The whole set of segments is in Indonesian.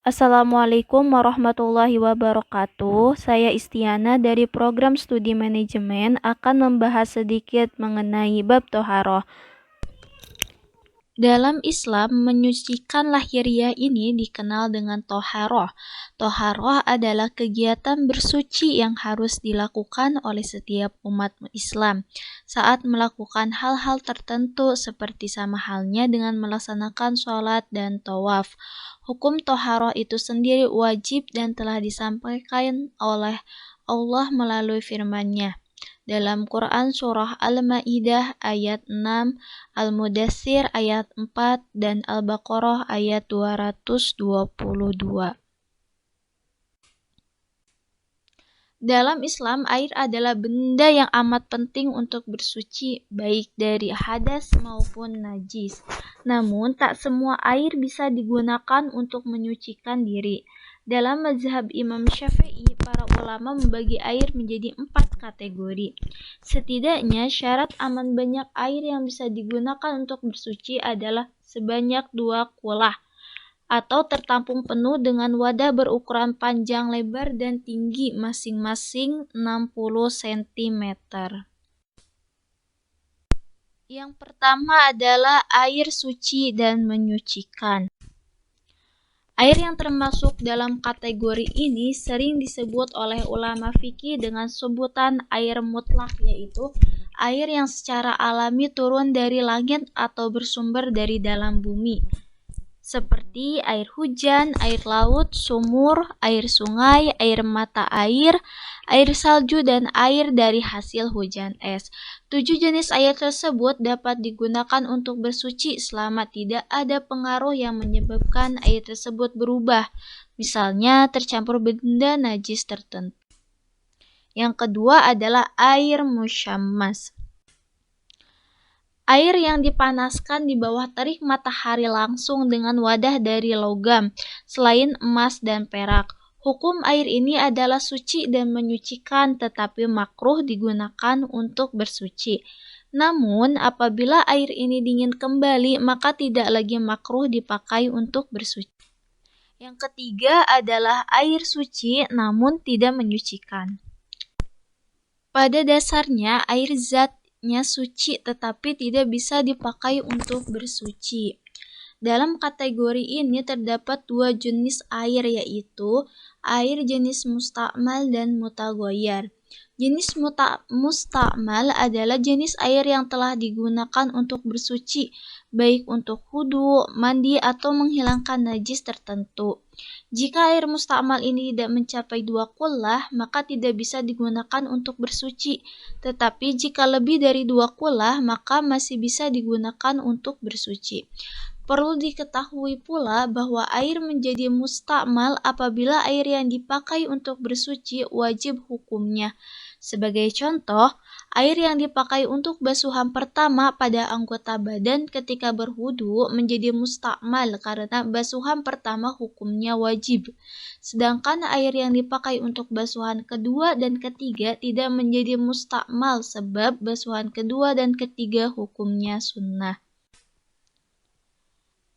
Assalamualaikum warahmatullahi wabarakatuh. Saya Istiana dari program studi manajemen akan membahas sedikit mengenai bab toharoh. Dalam Islam, menyucikan lahiriah ini dikenal dengan toharoh. Toharoh adalah kegiatan bersuci yang harus dilakukan oleh setiap umat Islam saat melakukan hal-hal tertentu seperti sama halnya dengan melaksanakan sholat dan tawaf. Hukum toharoh itu sendiri wajib dan telah disampaikan oleh Allah melalui firman-Nya dalam Quran Surah Al-Ma'idah ayat 6, Al-Mudaththir ayat 4, dan Al-Baqarah ayat 222. Dalam Islam, air adalah benda yang amat penting untuk bersuci, baik dari hadas maupun najis. Namun, tak semua air bisa digunakan untuk menyucikan diri. Dalam mazhab Imam Syafi'i, para ulama membagi air menjadi 4 kategori. Setidaknya, syarat aman banyak air yang bisa digunakan untuk bersuci adalah sebanyak 2 kulah, atau tertampung penuh dengan wadah berukuran panjang, lebar, dan tinggi masing-masing 60 cm. Yang pertama adalah air suci dan menyucikan. Air yang termasuk dalam kategori ini sering disebut oleh ulama fikih dengan sebutan air mutlak, yaitu air yang secara alami turun dari langit atau bersumber dari dalam bumi, seperti air hujan, air laut, sumur, air sungai, air mata air salju, dan air dari hasil hujan es. 7 jenis air tersebut dapat digunakan untuk bersuci selama tidak ada pengaruh yang menyebabkan air tersebut berubah, misalnya tercampur benda najis tertentu. Yang kedua adalah air musyammas. Air yang dipanaskan di bawah terik matahari langsung dengan wadah dari logam, selain emas dan perak. Hukum air ini adalah suci dan menyucikan, tetapi makruh digunakan untuk bersuci. Namun, apabila air ini dingin kembali, maka tidak lagi makruh dipakai untuk bersuci. Yang ketiga adalah air suci namun tidak menyucikan. Pada dasarnya, air zatnya suci tetapi tidak bisa dipakai untuk bersuci. Dalam kategori ini terdapat 2 jenis air, yaitu air jenis mustakmal dan mutaghayyir. Jenis mustakmal adalah jenis air yang telah digunakan untuk bersuci, baik untuk wudu, mandi, atau menghilangkan najis tertentu. Jika air mustakmal ini tidak mencapai 2 kullah, maka tidak bisa digunakan untuk bersuci. Tetapi jika lebih dari 2 kullah, maka masih bisa digunakan untuk bersuci. Perlu diketahui pula bahwa air menjadi mustakmal apabila air yang dipakai untuk bersuci wajib hukumnya. Sebagai contoh, air yang dipakai untuk basuhan pertama pada anggota badan ketika berwudu menjadi mustakmal karena basuhan pertama hukumnya wajib. Sedangkan air yang dipakai untuk basuhan kedua dan ketiga tidak menjadi mustakmal sebab basuhan kedua dan ketiga hukumnya sunnah.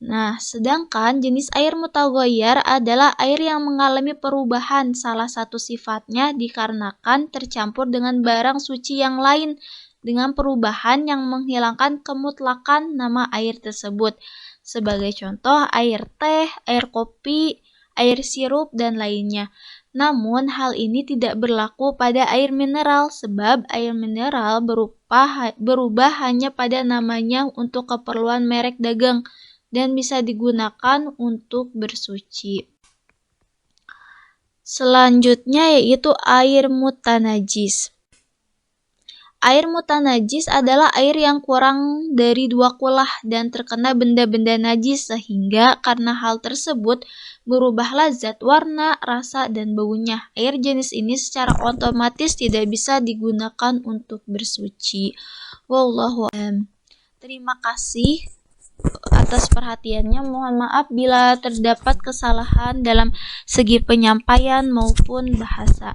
Nah, sedangkan jenis air mutaghayyir adalah air yang mengalami perubahan salah satu sifatnya dikarenakan tercampur dengan barang suci yang lain dengan perubahan yang menghilangkan kemutlakan nama air tersebut. Sebagai contoh, air teh, air kopi, air sirup, dan lainnya. Namun, hal ini tidak berlaku pada air mineral sebab air mineral berubah hanya pada namanya untuk keperluan merek dagang dan bisa digunakan untuk bersuci. Selanjutnya yaitu air mutanajis. Air mutanajis adalah air yang kurang dari 2 kullah dan terkena benda-benda najis sehingga karena hal tersebut berubahlah zat, warna, rasa, dan baunya. Air jenis ini secara otomatis tidak bisa digunakan untuk bersuci. Wallahu a'lam. Terima kasih atas perhatiannya. Mohon maaf bila terdapat kesalahan dalam segi penyampaian maupun bahasa.